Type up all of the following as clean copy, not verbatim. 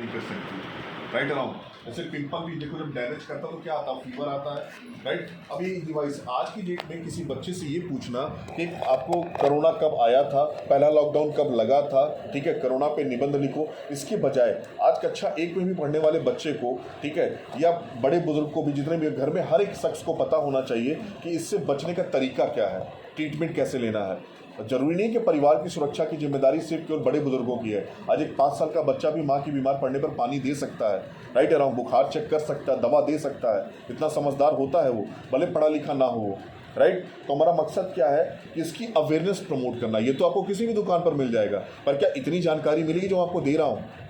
नहीं कर सकती, राइट अराउंड। जैसे पिंपल भी देखो जब डैमेज करता है तो क्या आता है, फीवर आता है, राइट। अभी डिवाइस आज की डेट में किसी बच्चे से ये पूछना कि आपको कोरोना कब आया था, पहला लॉकडाउन कब लगा था, ठीक है, कोरोना पे निबंध लिखो, इसके बजाय आज कक्षा 1 में भी पढ़ने वाले बच्चे को, ठीक है, या बड़े बुजुर्ग को भी, जितने भी घर में, हर एक शख्स को पता होना चाहिए कि इससे बचने का तरीका क्या है, ट्रीटमेंट कैसे लेना है। जरूरी नहीं कि परिवार की सुरक्षा की जिम्मेदारी सिर्फ केवल बड़े बुजुर्गों की है। आज एक 5 साल का बच्चा भी माँ की बीमार पड़ने पर पानी दे सकता है, राइट अराउंड, बुखार चेक कर सकता है, दवा दे सकता है, इतना समझदार होता है वो, भले पढ़ा लिखा ना हो, राइट। तो हमारा मकसद क्या है कि इसकी अवेयरनेस प्रमोट करना। ये तो आपको किसी भी दुकान पर मिल जाएगा, पर क्या इतनी जानकारी मिलेगी जो आपको दे रहा हूँ।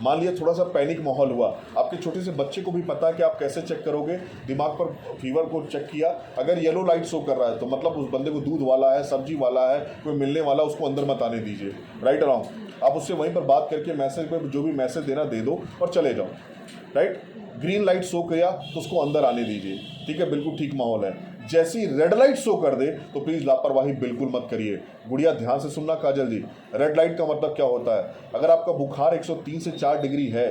मान लिया थोड़ा सा पैनिक माहौल हुआ, आपके छोटे से बच्चे को भी पता है कि आप कैसे चेक करोगे, दिमाग पर फीवर को चेक किया, अगर येलो लाइट शो कर रहा है तो मतलब उस बंदे को दूध वाला है, सब्जी वाला है, कोई मिलने वाला, उसको अंदर मत आने दीजिए, राइट अराउंड। आप उससे वहीं पर बात करके मैसेज पर जो भी मैसेज देना दे दो और चले जाओ, राइट। ग्रीन लाइट शो किया तो उसको अंदर आने दीजिए, ठीक है, बिल्कुल ठीक माहौल है। जैसी रेड लाइट शो कर दे तो प्लीज़ लापरवाही बिल्कुल मत करिए। गुड़िया ध्यान से सुनना काजल जी, रेड लाइट का मतलब क्या होता है, अगर आपका बुखार 103 से 4 डिग्री है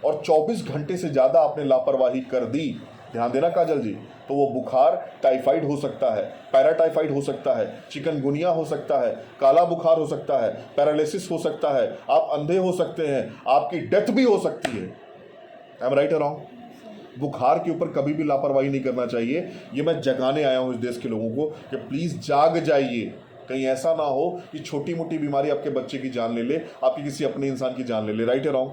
और 24 घंटे से ज़्यादा आपने लापरवाही कर दी, ध्यान देना काजल जी, तो वो बुखार टाइफाइड हो सकता है, पैराटाइफाइड हो सकता है, चिकनगुनिया हो सकता है, काला बुखार हो सकता है, पैरालिसिस हो सकता है, आप अंधे हो सकते हैं, आपकी डेथ भी हो सकती है। आई एम राइट और रॉन्ग? बुखार के ऊपर कभी भी लापरवाही नहीं करना चाहिए। ये मैं जगाने आया हूँ इस देश के लोगों को कि प्लीज़ जाग जाइए। कहीं ऐसा ना हो कि छोटी मोटी बीमारी आपके बच्चे की जान ले ले, आपकी किसी अपने इंसान की जान ले ले, राइट है रॉन्ग?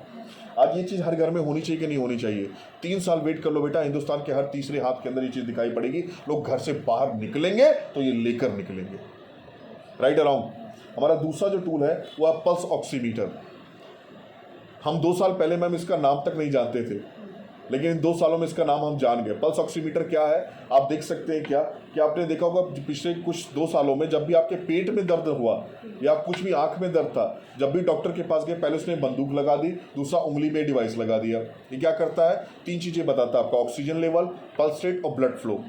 आज ये चीज़ हर घर में होनी चाहिए कि नहीं होनी चाहिए? 3 साल वेट कर लो बेटा, हिंदुस्तान के हर तीसरे हाथ के अंदर ये चीज़ दिखाई पड़ेगी। लोग घर से बाहर निकलेंगे तो ये लेकर निकलेंगे, राइट है रॉन्ग? हमारा दूसरा जो टूल है वो है पल्स ऑक्सीमीटर। हम 2 साल पहले मैम इसका नाम तक नहीं जानते थे, लेकिन इन 2 सालों में इसका नाम हम जान गए। पल्स ऑक्सीमीटर क्या है आप देख सकते हैं क्या कि आपने देखा होगा पिछले कुछ 2 सालों में जब भी आपके पेट में दर्द हुआ या कुछ भी आंख में दर्द था, जब भी डॉक्टर के पास गए, पहले उसने बंदूक लगा दी, दूसरा उंगली में डिवाइस लगा दिया। ये क्या करता है? 3 चीज़ें बताता है आपका, ऑक्सीजन लेवल, पल्स रेट और ब्लड फ्लो,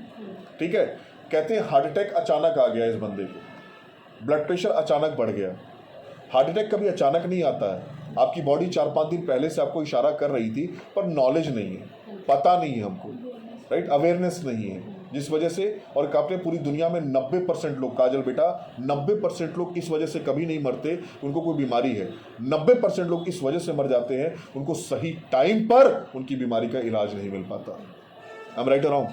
ठीक है। कहते हैं हार्ट अटैक अचानक आ गया इस बंदे को, ब्लड प्रेशर अचानक बढ़ गया। हार्ट अटैक कभी अचानक नहीं आता है, आपकी बॉडी 4-5 दिन पहले से आपको इशारा कर रही थी, पर नॉलेज नहीं है, पता नहीं है हमको, राइट, अवेयरनेस नहीं है, जिस वजह से, और कहते पूरी दुनिया में 90% लोग, काजल बेटा 90% लोग इस वजह से कभी नहीं मरते उनको कोई बीमारी है। 90% लोग इस वजह से मर जाते हैं उनको सही टाइम पर उनकी बीमारी का इलाज नहीं मिल पाता। आई एम राइट और रॉन्ग?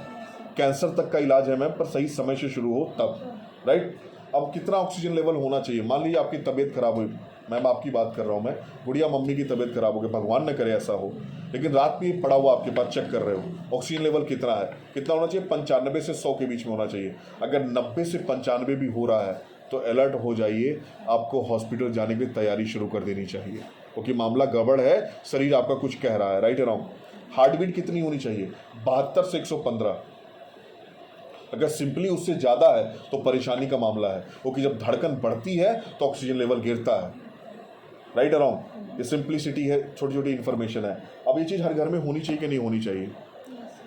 कैंसर तक का इलाज है मैम, पर सही समय से शुरू हो तब, राइट। अब कितना ऑक्सीजन लेवल होना चाहिए? मान लीजिए आपकी तबीयत खराब हुई, मैम आपकी बात कर रहा हूँ मैं, गुड़िया मम्मी की तबीयत खराब हो गई, भगवान न करे ऐसा हो, लेकिन रात में पड़ा हुआ आपके पास चेक कर रहे हो, ऑक्सीजन लेवल कितना है, कितना होना चाहिए? 95 से 100 के बीच में होना चाहिए। अगर 90 से 95 भी हो रहा है तो अलर्ट हो जाइए, आपको हॉस्पिटल जाने की तैयारी शुरू कर देनी चाहिए, क्योंकि मामला गड़बड़ है, शरीर आपका कुछ कह रहा है, राइट है रॉन्ग? हार्ट बीट कितनी होनी चाहिए? 72 से 115। अगर सिंपली उससे ज़्यादा है तो परेशानी का मामला है, क्योंकि जब धड़कन बढ़ती है तो ऑक्सीजन लेवल गिरता है, राइट अराउंड। ये सिंप्लिसिटी है, छोटी छोटी इन्फॉर्मेशन है। अब ये चीज़ हर घर में होनी चाहिए कि नहीं होनी चाहिए,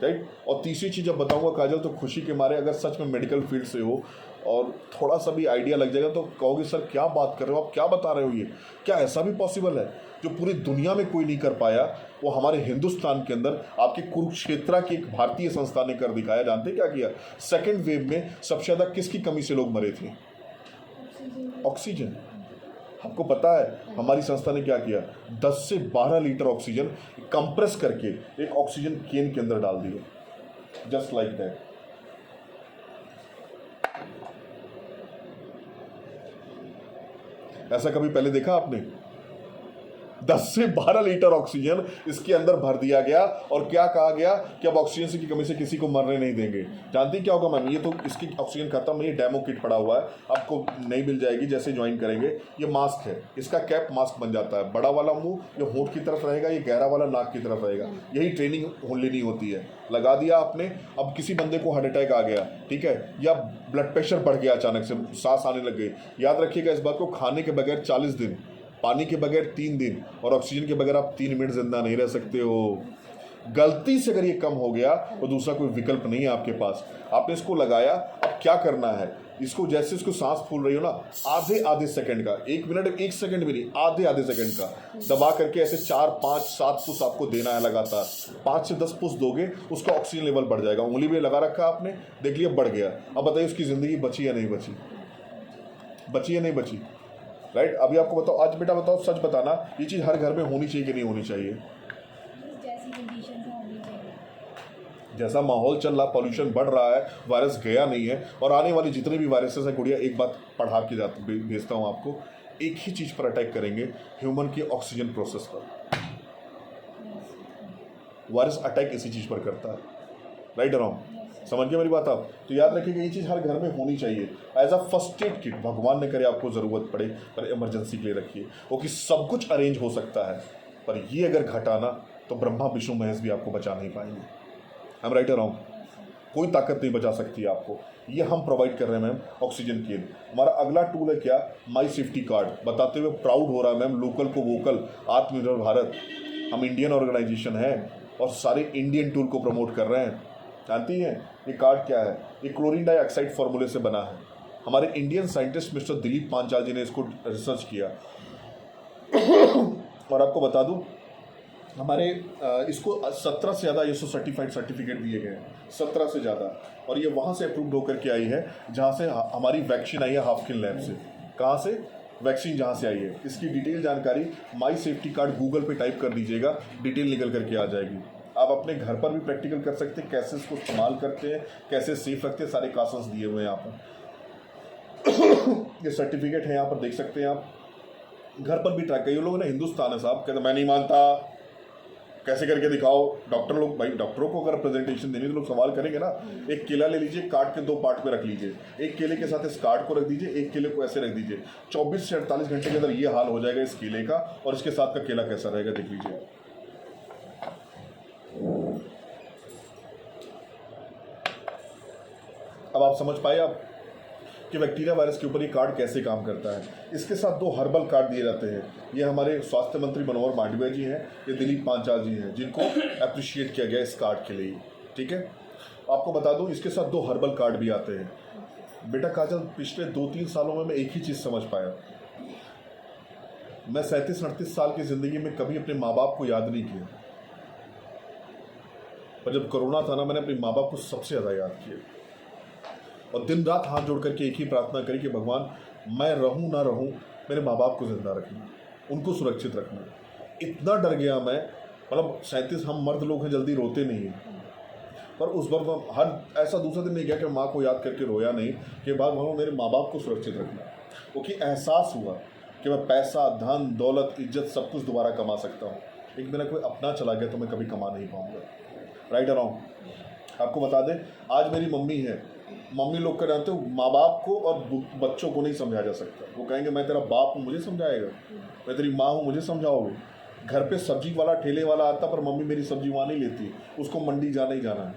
राइट। और तीसरी चीज़ जब बताऊंगा काजल तो खुशी के मारे, अगर सच में मेडिकल फील्ड से हो और थोड़ा सा भी आइडिया लग जाएगा तो कहोगे सर क्या बात कर रहे हो आप, क्या बता रहे हो, ये क्या ऐसा भी पॉसिबल है जो पूरी दुनिया में कोई नहीं कर पाया, वो हमारे हिंदुस्तान के अंदर आपके कुरुक्षेत्र की एक भारतीय संस्था ने कर दिखाया। जानते क्या किया? सेकेंड वेव में सबसे ज़्यादा किसकी कमी से लोग मरे थे? ऑक्सीजन। आपको पता है हमारी संस्था ने क्या किया? 10 से 12 लीटर ऑक्सीजन कंप्रेस करके एक ऑक्सीजन केन के अंदर डाल दिया, जस्ट लाइक दैट। ऐसा कभी पहले देखा आपने? 10 से 12 लीटर ऑक्सीजन इसके अंदर भर दिया गया, और क्या कहा गया कि अब ऑक्सीजन की कमी से किसी को मरने नहीं देंगे। जानती क्या होगा मैम? ये तो इसकी ऑक्सीजन खत्म नहीं है, डेमो किट पड़ा हुआ है, आपको नहीं मिल जाएगी जैसे ज्वाइन करेंगे। ये मास्क है, इसका कैप मास्क बन जाता है, बड़ा वाला मुंह ये होंठ की तरफ रहेगा, ये गहरा वाला नाक की तरफ रहेगा। यही ट्रेनिंग लेनी होती है। लगा दिया आपने, अब किसी बंदे को हार्ट अटैक आ गया, ठीक है, या ब्लड प्रेशर बढ़ गया, अचानक से सांस आने लग गई, याद रखिएगा इस बात को, खाने के बगैर 40 दिन, पानी के बगैर 3 दिन और ऑक्सीजन के बगैर आप 3 मिनट जिंदा नहीं रह सकते हो। गलती से अगर ये कम हो गया तो दूसरा कोई विकल्प नहीं है आपके पास। आपने इसको लगाया, अब क्या करना है, इसको जैसे इसको सांस फूल रही हो ना, आधे आधे सेकंड का, 1 मिनट 1 सेकंड भी नहीं, आधे आधे सेकंड का दबा करके ऐसे 4 5 7 पुश आपको देना है लगातार। 5 से 10 पुश दोगे, उसका ऑक्सीजन लेवल बढ़ जाएगा। उंगली में लगा रखा आपने, देख लिया बढ़ गया। अब बताइए उसकी ज़िंदगी बची या नहीं बची, बची या नहीं बची, राइट। अभी आपको बताओ, आज बेटा बताओ, सच बताना, ये चीज़ हर घर में होनी चाहिए कि नहीं होनी चाहिए? जैसा माहौल चल रहा, पॉल्यूशन बढ़ रहा है, वायरस गया नहीं है, और आने वाली जितने भी वायरसेस हैं गुड़िया, एक बात पढ़ा के भेजता हूँ आपको, एक ही चीज़ पर अटैक करेंगे, ह्यूमन की ऑक्सीजन प्रोसेस पर। वायरस अटैक इसी चीज़ पर करता है, राइट अराउंड, समझ गए मेरी बात आप? तो याद रखिएगा ये चीज़ हर घर में होनी चाहिए as a first aid kit. भगवान ने करे आपको ज़रूरत पड़े, पर इमरजेंसी के लिए रखिए। ओके, सब कुछ अरेंज हो सकता है, पर ये अगर घटाना तो ब्रह्मा विष्णु महेश भी आपको बचा नहीं पाएंगे। हम राइट अराउंड, कोई ताकत नहीं बचा सकती आपको। ये हम प्रोवाइड कर रहे हैं मैम ऑक्सीजन के। हमारा अगला टूल है क्या, माई सेफ्टी कार्ड, बताते हुए प्राउड हो रहा है मैम, लोकल को वोकल, आत्मनिर्भर भारत। हम इंडियन ऑर्गेनाइजेशन है और सारे इंडियन टूल को प्रमोट कर रहे हैं। जानती हैं ये कार्ड क्या है? ये क्लोरीन डाइऑक्साइड फार्मूले से बना है। हमारे Indian scientist mister Dilip Panchal ji ने इसको रिसर्च किया। और आपको बता दूं, हमारे इसको 17 से ज़्यादा ISO सर्टिफाइड सर्टिफिकेट दिए गए हैं, 17 से ज़्यादा। और ये वहाँ से अप्रूव्ड होकर के आई है जहाँ से हमारी वैक्सीन आई है, हाफकिन लैब से। कहाँ से वैक्सीन जहाँ से आई है, इसकी डिटेल जानकारी माई सेफ्टी कार्ड गूगल पे टाइप कर दीजिएगा, डिटेल निकल करके आ जाएगी। आप अपने घर पर भी प्रैक्टिकल कर सकते हैं, कैसे इसको इस्तेमाल करते हैं, कैसे सेफ रखते हैं, सारे कासन्स दिए हुए हैं यहाँ पर। ये सर्टिफिकेट है, यहाँ पर देख सकते हैं आप। घर पर भी ट्रैक करिए। लोग ना हिंदुस्तान है साहब, कहते मैं नहीं मानता, कैसे करके दिखाओ। डॉक्टर लोग, भाई डॉक्टरों को अगर प्रेजेंटेशन देनी तो लोग सवाल करेंगे ना। एक केला ले लीजिए, काट के 2 पार्ट में रख लीजिए, एक केले के साथ इस कार्ड को रख दीजिए, एक केले को ऐसे रख दीजिए। 24 से 48 घंटे के अंदर ये हाल हो जाएगा इस केले का, और इसके साथ का केला कैसा रहेगा देख लीजिए। अब आप समझ पाए आप कि बैक्टीरिया वायरस के ऊपर ये कार्ड कैसे काम करता है। इसके साथ 2 हर्बल कार्ड दिए जाते हैं। ये हमारे स्वास्थ्य मंत्री मनोहर मांडविया जी हैं, ये दिलीप पांचाल जी हैं, जिनको अप्रिशिएट किया गया इस कार्ड के लिए। ठीक है, आपको बता दूं इसके साथ 2 हर्बल कार्ड भी आते हैं। बेटा काजल, पिछले 2-3 सालों में मैं एक ही चीज़ समझ पाया, मैं 37-38 साल की ज़िंदगी में कभी अपने माँ बाप को याद नहीं किया, पर जब कोरोना था ना, मैंने अपने माँ बाप को सबसे ज़्यादा याद किया, और दिन रात हाथ जोड़ करके एक ही प्रार्थना करी कि भगवान, मैं रहूं ना रहूं, मेरे माँ बाप को जिंदा रखना, उनको सुरक्षित रखना। इतना डर गया मैं, मतलब 37, हम मर्द लोग हैं, जल्दी रोते नहीं हैं, पर उस बार हर ऐसा दूसरा दिन नहीं गया कि माँ को याद करके रोया नहीं कि भगवान मेरे माँ बाप को सुरक्षित रखना। क्योंकि एहसास हुआ कि मैं पैसा, धन, दौलत, इज्जत सब कुछ दोबारा कमा सकता हूँ, लेकिन मेरा कोई अपना चला गया तो मैं कभी कमा नहीं पाऊँगा। राइट अराउंड, आपको बता दें, आज मेरी मम्मी है, मम्मी लोग का जानते हो, माँ बाप को और बच्चों को नहीं समझाया जा सकता। वो कहेंगे मैं तेरा बाप हूँ, मुझे समझाएगा, मैं तेरी माँ हूँ, मुझे समझाओगे। घर पे सब्जी वाला, ठेले वाला आता, पर मम्मी मेरी सब्जी वहाँ नहीं लेती, उसको मंडी जाना ही जाना है।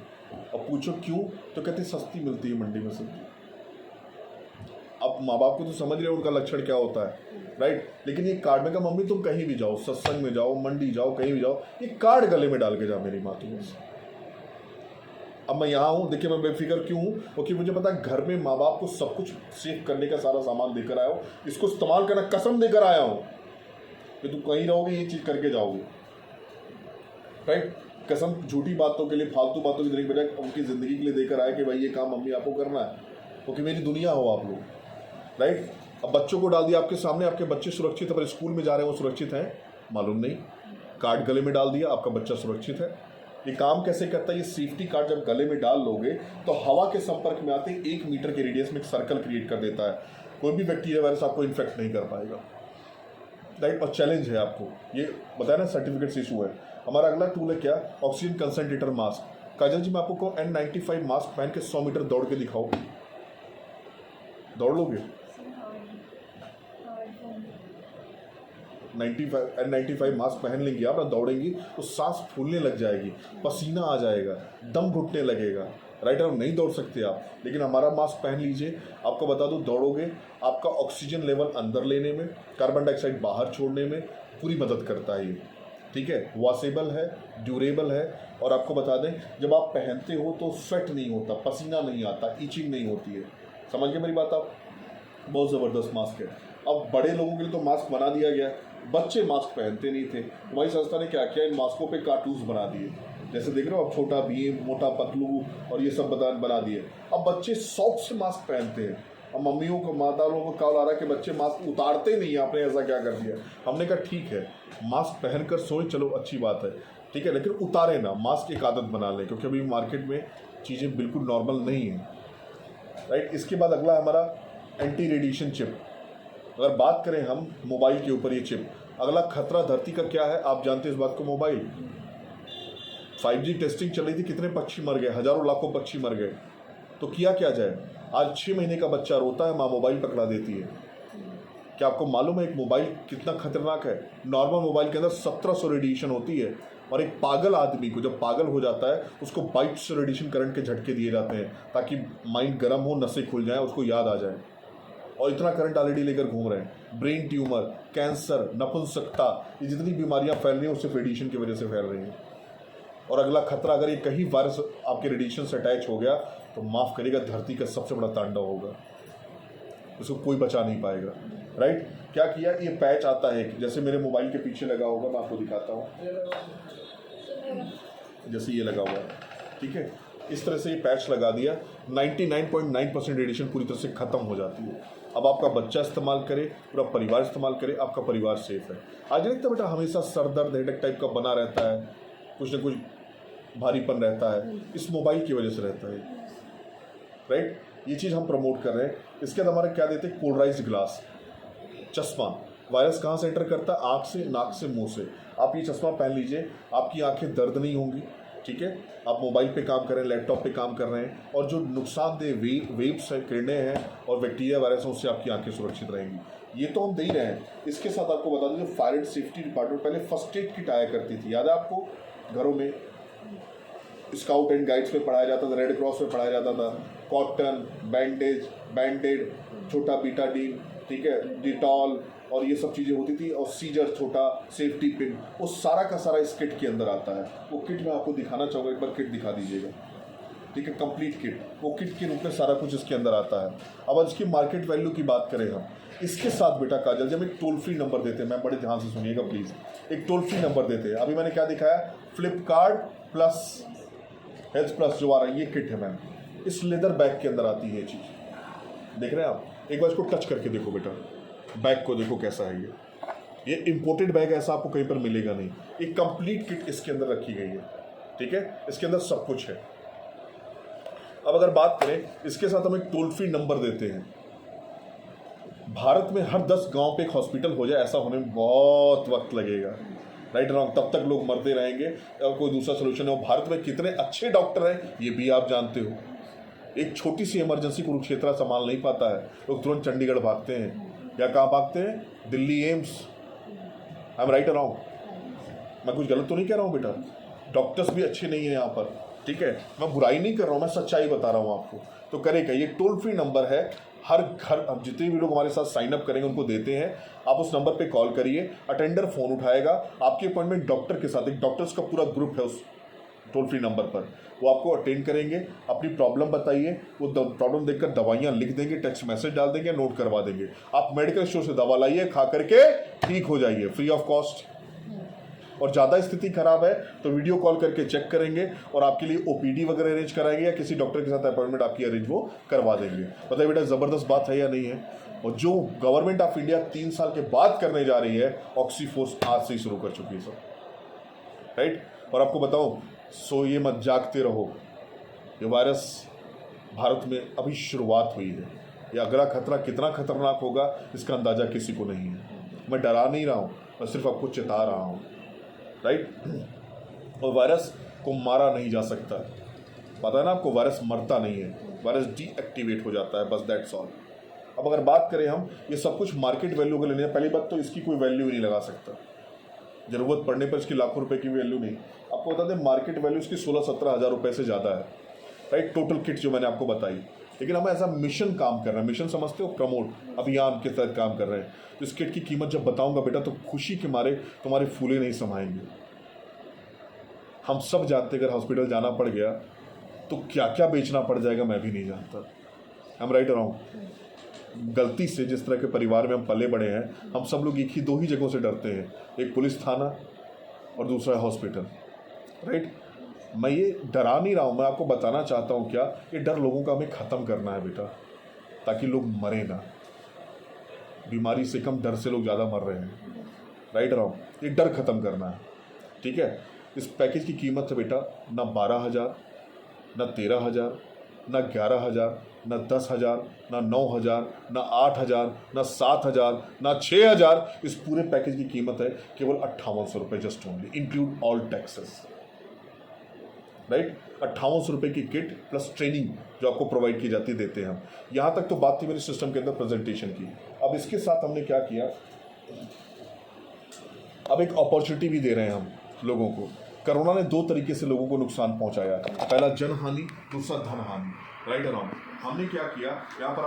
और पूछो क्यों, तो कहते सस्ती मिलती है मंडी में सब्जी। अब माँ बाप को तो समझ रहे हो उनका लक्षण क्या होता है, राइट। लेकिन ये कार्ड में का, मम्मी तुम कहीं भी जाओ, सत्संग में जाओ, मंडी जाओ, कहीं भी जाओ, ये कार्ड गले में डाल के जाओ मेरी माँ तुम्हें। अब मैं यहाँ हूँ, देखिए मैं बेफिक्र क्यों हूँ, क्योंकि मुझे पता है घर में माँ बाप को सब कुछ सेव करने का सारा सामान देकर आया हूँ, इसको इस्तेमाल करना कसम देकर आया हूँ कि तुम कहीं रहोगे ये चीज़ करके जाओगे, राइट। कसम झूठी बातों के लिए, फालतू बातों की देने के बजाय उनकी ज़िंदगी के लिए देकर आया कि भाई ये काम मम्मी आपको करना है, क्योंकि मेरी दुनिया हो आप लोग, राइट। अब बच्चों को डाल दिया आपके सामने, आपके बच्चे सुरक्षित है, पर स्कूल में जा रहे हैं वो सुरक्षित हैं मालूम नहीं। कार्ड गले में डाल दिया, आपका बच्चा सुरक्षित है। ये काम कैसे करता है, ये सेफ्टी कार्ड जब गले में डाल लोगे तो हवा के संपर्क में आते ही 1 मीटर के रेडियस में एक सर्कल क्रिएट कर देता है, कोई भी बैक्टीरिया वायरस आपको इन्फेक्ट नहीं कर पाएगा, राइट। और चैलेंज है आपको, ये बताया ना सर्टिफिकेट से इशू है। हमारा अगला टूल है क्या, ऑक्सीजन कंसनट्रेटर मास्क। काजल जी मैं आपको N95 मास्क पहन के 100 मीटर दौड़ के दिखाओ, दौड़ लोगे? N95 मास्क पहन लेंगी आप, दौड़ेंगी तो सांस फूलने लग जाएगी, पसीना आ जाएगा, दम घुटने लगेगा, राइट। और नहीं दौड़ सकते आप, लेकिन हमारा मास्क पहन लीजिए। आपको बता दूं, दौड़ोगे आपका ऑक्सीजन लेवल अंदर लेने में, कार्बन डाइऑक्साइड बाहर छोड़ने में पूरी मदद करता है ये, ठीक है, वॉशेबल है, ड्यूरेबल है, और आपको बता दें जब आप पहनते हो तो स्वेट नहीं होता, पसीना नहीं आता, ईचिंग नहीं होती है। समझ गए मेरी बात आप? बहुत ज़बरदस्त मास्क है। अब बड़े लोगों के लिए तो मास्क बना दिया गया, बच्चे मास्क पहनते नहीं थे। हमारी संस्था ने क्या किया, इन मास्कों पे कार्टून्स बना दिए, जैसे देख रहे हो आप, छोटा भीम, मोटा पतलू और ये सब बना दिए। अब बच्चे शौक से मास्क पहनते हैं। अब मम्मियों को, माता लोगों को कॉल आ रहा है कि बच्चे मास्क उतारते नहीं, आपने ऐसा क्या कर दिया। हमने कहा ठीक है, मास्क पहनकर सोए, चलो अच्छी बात है, ठीक है, लेकिन उतारे ना, मास्क एक आदत बना लें, क्योंकि अभी मार्केट में चीज़ें बिल्कुल नॉर्मल नहीं हैं, राइट। इसके बाद अगला हमारा एंटी रेडिएशन चिप। अगर बात करें हम मोबाइल के ऊपर, ये चिप, अगला खतरा धरती का क्या है आप जानते हैं इस बात को? मोबाइल। 5G टेस्टिंग चल रही थी, कितने पक्षी मर गए, हजारों लाखों पक्षी मर गए। तो किया क्या जाए? आज 6 महीने का बच्चा रोता है, माँ मोबाइल पकड़ा देती है। क्या आपको मालूम है एक मोबाइल कितना खतरनाक है? नॉर्मल मोबाइल के अंदर 1700 रेडिएशन होती है, और एक पागल आदमी को जब पागल हो जाता है उसको 2200 रेडिएशन करंट के झटके दिए जाते हैं, ताकि माइंड गर्म हो, नसें खुल जाएं, उसको याद आ जाए। और इतना करंट ऑलरेडी लेकर घूम रहे हैं। ब्रेन ट्यूमर, कैंसर, नपुंसकता, ये जितनी बीमारियां फैल रही हैं उससे रेडिएशन की वजह से फैल रही हैं। और अगला खतरा, अगर ये कहीं वायरस आपके रेडिएशन से अटैच हो गया तो माफ़ करिएगा, धरती का सबसे बड़ा तांडव होगा, उसको कोई बचा नहीं पाएगा, राइट। क्या किया, ये पैच आता है जैसे मेरे मोबाइल के पीछे लगा होगा, मैं आपको दिखाता हूँ, जैसे ये लगा हुआ है, ठीक है, इस तरह से ये पैच लगा दिया, 99.9% रेडिएशन पूरी तरह से ख़त्म हो जाती है। अब आपका बच्चा इस्तेमाल करे, पूरा परिवार इस्तेमाल करे, आपका परिवार सेफ है। आज देखते बेटा हमेशा सर दर्द, हेडेक टाइप का बना रहता है, कुछ न कुछ भारीपन रहता है, इस मोबाइल की वजह से रहता है, राइट। ये चीज़ हम प्रमोट कर रहे हैं। इसके बाद हमारे क्या देते हैं, पोलराइज्ड ग्लास, चश्मा। वायरस कहाँ से एंटर करता है? आँख से, नाक से, मुंह से। आप ये चश्मा पहन लीजिए, आपकी आंखें दर्द नहीं होंगी, ठीक है। आप मोबाइल पे काम कर रहे हैं, लैपटॉप पे काम कर रहे हैं, और जो नुकसानदेह वेव्स हैं, किरणें हैं और बैक्टीरिया वायरस हैं, उससे आपकी आंखें सुरक्षित रहेंगी। ये तो हम दे ही रहे हैं। इसके साथ आपको बता दें, फायर एंड सेफ्टी डिपार्टमेंट पहले फर्स्ट एड किट आया करती थी, याद है आपको? घरों में स्काउट एंड गाइड्स में पढ़ाया जाता था, रेड क्रॉस में पढ़ाया जाता था, कॉटन, बैंडेज, बैंडेड, छोटा बीटाडीन, ठीक है, डिटॉल और ये सब चीज़ें होती थी, और सीजर, छोटा सेफ्टी पिन, वो सारा का सारा इस किट के अंदर आता है। वो किट मैं आपको दिखाना चाहूँगा, एक बार किट दिखा दीजिएगा, ठीक है, कंप्लीट किट। वो किट के रूप में सारा कुछ इसके अंदर आता है। अब इसकी मार्केट वैल्यू की बात करें हम, इसके साथ बेटा काजल, जब एक टोल फ्री नंबर देते हैं, मैं बड़े ध्यान से सुनिएगा प्लीज़, एक टोल फ्री नंबर देते हैं। अभी मैंने क्या दिखाया, फ्लिपकार्ट प्लस हेल्थ प्लस जो आ रहा है, ये किट है मैम, इस लेदर बैग के अंदर आती है ये चीज़, देख रहे हैं आप? एक बार इसको टच करके देखो बेटा, बैग को देखो कैसा है ये इंपोर्टेड बैग, ऐसा आपको कहीं पर मिलेगा नहीं। एक कंप्लीट किट इसके अंदर रखी गई है, ठीक है, इसके अंदर सब कुछ है। अब अगर बात करें, इसके साथ हम एक टोल फ्री नंबर देते हैं। भारत में हर 10 गांव पे एक हॉस्पिटल हो जाए, ऐसा होने में बहुत वक्त लगेगा, राइट रॉन्ग, तब तक लोग मरते रहेंगे और कोई दूसरा सोल्यूशन है। और भारत में कितने अच्छे डॉक्टर हैं ये भी आप जानते हो। एक छोटी सी इमरजेंसी कुरुक्षेत्र संभाल नहीं पाता है, लोग तुरंत चंडीगढ़ भागते हैं, या कहाँ भागते हैं? Delhi AIIMS. I am right wrong? मैं कुछ गलत तो नहीं कह रहा हूँ बेटा? डॉक्टर्स भी अच्छे नहीं है यहाँ पर, ठीक है, मैं बुराई नहीं कर रहा हूँ, मैं सच्चाई बता रहा हूँ आपको। तो करेगा, ये टोल फ्री नंबर है, हर घर, अब जितने भी लोग हमारे साथ साइन अप करेंगे उनको देते हैं। आप उस नंबर पे कॉल करिए, अटेंडर फ़ोन उठाएगा, आपकी अपॉइंटमेंट डॉक्टर के साथ, एक डॉक्टर्स का पूरा ग्रुप है उस टोल फ्री नंबर पर, वो आपको अटेंड करेंगे, अपनी प्रॉब्लम बताइए, वो प्रॉब्लम देखकर दवाइयाँ लिख देंगे, टेक्स्ट मैसेज डाल देंगे, नोट करवा देंगे। आप मेडिकल स्टोर से दवा लाइए, खा करके ठीक हो जाइए फ्री ऑफ कॉस्ट। और ज़्यादा स्थिति खराब है तो वीडियो कॉल करके चेक करेंगे और आपके लिए ओपीडी वगैरह अरेंज कराएंगे, या किसी डॉक्टर के साथ अपॉइंटमेंट आपकी अरेंज वो करवा देंगे। बताइए बेटा, ज़बरदस्त बात है या नहीं है? और जो गवर्नमेंट ऑफ इंडिया 3 साल के बाद करने जा रही है, ऑक्सीफोर्स आज से ही शुरू कर चुकी है सब, राइट। और आपको बताऊं, सोइए मत, जागते रहो। ये वायरस भारत में अभी शुरुआत हुई है, ये अगला खतरा कितना खतरनाक होगा इसका अंदाज़ा किसी को नहीं है। मैं डरा नहीं रहा हूँ, मैं सिर्फ आपको चेता रहा हूँ, राइट। और वायरस को मारा नहीं जा सकता, पता है ना आपको, वायरस मरता नहीं है, वायरस डीएक्टिवेट हो जाता है, बस दैट्स ऑल। अब अगर बात करें हम, ये सब कुछ मार्केट वैल्यू के लेने, पहली बात तो इसकी कोई वैल्यू नहीं लगा सकता, ज़रूरत पड़ने पर इसकी लाखों रुपए की वैल्यू नहीं। आपको बता दें, मार्केट वैल्यू इसकी 16-17 हज़ार रुपये से ज़्यादा है, राइट। टोटल किट जो मैंने आपको बताई, लेकिन हम ऐसा मिशन काम कर रहे हैं, मिशन समझते हो, प्रमोट अभियान के तहत काम कर रहे हैं। तो इस किट की कीमत जब बताऊंगा बेटा तो खुशी के मारे तुम्हारे फूले नहीं समाएंगे। हम सब जानते अगर हॉस्पिटल जाना पड़ गया तो क्या क्या बेचना पड़ जाएगा मैं भी नहीं जानता। हम राइट रहा गलती से जिस तरह के परिवार में हम पले बड़े हैं, हम सब लोग एक ही दो ही जगहों से डरते हैं, एक पुलिस थाना और दूसरा हॉस्पिटल, राइट। मैं ये डरा नहीं रहा हूँ, मैं आपको बताना चाहता हूँ क्या, ये डर लोगों का हमें ख़त्म करना है बेटा, ताकि लोग मरे ना। बीमारी से कम डर से लोग ज़्यादा मर रहे हैं, राइट रहा हूँ। ये डर ख़त्म करना है, ठीक है। इस पैकेज की कीमत है बेटा ना 12,000, ना 13,000, ना 11,000, ना 10,000, ना 9,000, ना 8,000, ना 7,000, ना 6,000। इस पूरे पैकेज की कीमत है केवल 5800 रुपये, just only, include all taxes, right. 5800 रुपये की किट प्लस ट्रेनिंग जो आपको प्रोवाइड की जाती है, देते हैं हम। यहाँ तक तो बात थी मेरे सिस्टम के अंदर प्रेजेंटेशन की। अब इसके साथ हमने क्या किया, अब एक अपॉर्चुनिटी भी दे रहे हैं हम लोगों को। कोरोना ने 2 तरीके से लोगों को नुकसान पहुंचाया, पहला जनहानि, दूसरा धन हानि, राइट अराउंड। हमने क्या किया, यहाँ पर